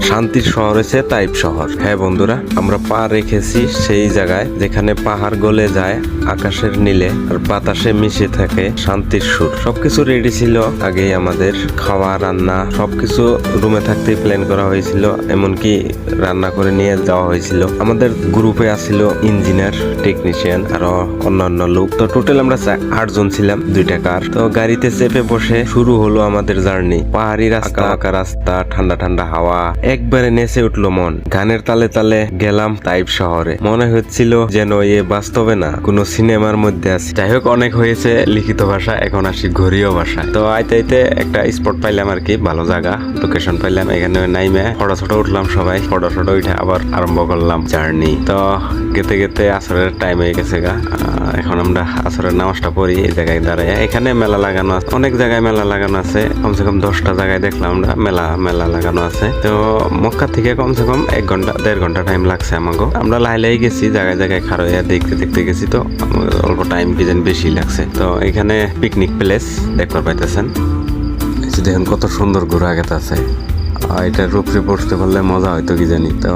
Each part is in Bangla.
শান্তির শহর হচ্ছে তাইপ শহর। হ্যাঁ বন্ধুরা, আমরা পা রেখেছি সেই জায়গায় যেখানে পাহাড় গলে যায় আকাশের নীলে আর বাতাসে মিশে থাকে শান্তির সুর। সবকিছু রেডি ছিল আগেই, আমাদের খাওয়া রান্না সবকিছু রুমে থাকতেই প্ল্যান করা হয়েছিল, এমনকি রান্না করে নিয়ে যাওয়া হয়েছিল। আমাদের গ্রুপে আসছিল ইঞ্জিনিয়ার, টেকনিশিয়ান আরো অন্যান্য লোক। তো টোটাল আমরা 8 জন ছিলাম, 2টা কার। তো গাড়িতে চেপে বসে শুরু হলো আমাদের জার্নি। পাহাড়ি রাস্তা, আঁকা রাস্তা, ঠান্ডা ঠান্ডা হাওয়া, একবারে নেচে উঠলো মন। গানের তালে তালে গেলাম তাইপ শহরে। মনে হচ্ছিল যেন বাস্তবে না, কোনো সিনেমার মধ্যে আছি। যাই হোক, অনেক হয়েছে লিখিত ভাষা, এখন আসি ঘড়িও ভাষা। তো আইতে আইতে একটা স্পট পাইলাম আর কি, ভালো জায়গা, লোকেশন পাইলাম। এখানে নাইমে ফটো ছোট উঠলাম সবাই, ফটো উঠে আবার আরম্ভ করলাম জার্নি। তো গেতে গেতে আসরের টাইম হয়ে গেছে গা। এখন আমরা আসরের নামাজটা পড়ি এই জায়গায় দাঁড়ায়। এখানে মেলা লাগানো আছে, অনেক জায়গায় মেলা লাগানো আছে, কমসে কম 10টা জায়গায় দেখলাম আমরা মেলা লাগানো আছে। তো মক্কা থেকে কমসে কম 1 ঘন্টা 1.5 ঘন্টা টাইম লাগছে আমাকে। আমরা লাই গেছি, জায়গায় জায়গায় খারো দেখতে গেছি। তো অল্প টাইম কি যেন বেশি লাগছে। তো এখানে পিকনিক প্লেস দেখতে পাইতেছেন, দেখুন কত সুন্দর ঘোরা গেতে আছে। এটার উপরে পড়তে পারলে মজা হয়তো কি জানি। তো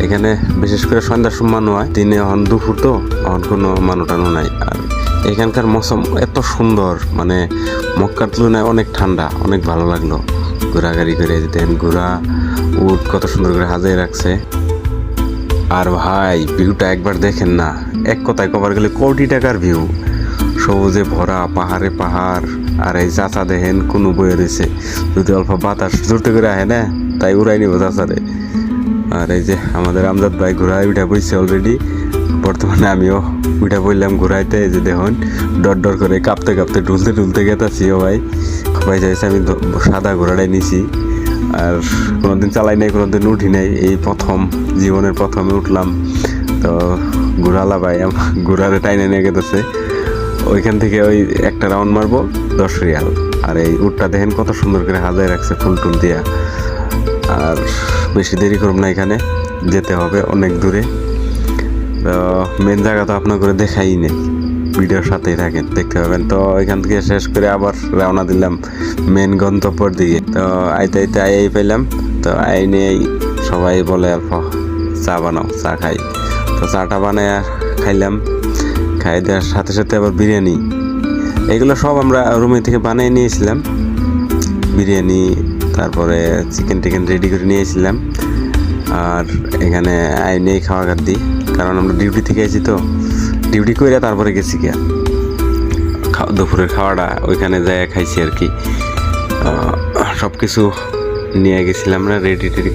এখানে বিশেষ করে সন্ধ্যার সময় মানুষ হয়, দিনে এখন দুপুর তো এখন কোনো মানুষ টানো নাই। আর এখানকার মৌসুম এত সুন্দর, মানে মক্কার তুলনায় অনেক ঠান্ডা, অনেক ভালো লাগলো। ঘোরাঘুরি করে যেতেন, ঘোরা উট কত সুন্দর করে হাজিয়ে রাখছে। আর ভাই ভিউটা একবার দেখেন না, এক কথায় কবার গেলে কোটি টাকার ভিউ। সবুজে ভরা, পাহাড়ে পাহাড়। আর এই চাচা দেখেন কোনো বয়ে রয়েছে, যদি অল্প বাতাস জোরতে করে আহে না তাই উড়াই নিব চাচারে। আর এই যে আমাদের আমজাদ ভাই ঘোড়ায় উঠা পড়ছে অলরেডি, বর্তমানে আমিও উঠা পড়লাম ঘোড়াইতে। এই যে দেখুন ডর করে কাঁপতে ঢুলতে গেতাছি। ও ভাই চাইছে আমি সাদা ঘোড়াটাই নিছি, আর কোনোদিন চালাই নাই, কোনোদিন উঠি নাই, এই জীবনের প্রথমে উঠলাম। তো ঘোড়ালা ভাই ঘোড়ারে টাইনে নিয়ে গেতেছে। ওইখান থেকে ওই একটা রাউন্ড মারবো 10 রিয়াল। আর এই উটটা দেখেন কত সুন্দর করে হাজায় রাখছে ফুল টুল দিয়া। আর বেশি দেরি করব না, এখানে যেতে হবে অনেক দূরে। তো মেন জায়গা তো আপনার করে দেখাই নেই, ভিডিওর সাথেই থাকেন, দেখতে পাবেন। তো এখান থেকে শেষ করে আবার রওনা দিলাম মেন গন্তব্যের দিকে। তো আইতে আই পেলাম। তো আই নিয়েই সবাই বলে অল্প চা বানাও, চা খাই। তো চাটা বানায় খাইলাম। খাই দেওয়ার সাথে সাথে আবার বিরিয়ানি, এগুলো সব আমরা রুমে থেকে বানিয়ে নিয়েছিলাম। বিরিয়ানি, তারপরে চিকেন রেডি করে নিয়েছিলাম। আর এখানে আইনেই খাওয়া দিই, কারণ আমরা ডিউটি থেকে আইছি। তো ডিউটি করে তারপরে গেছি গিয়া দুপুরের খাওয়াটা ওইখানে যাই খাইছি আর কি। সব কিছু নিয়ে গেছিলাম আমরা রেডি করে।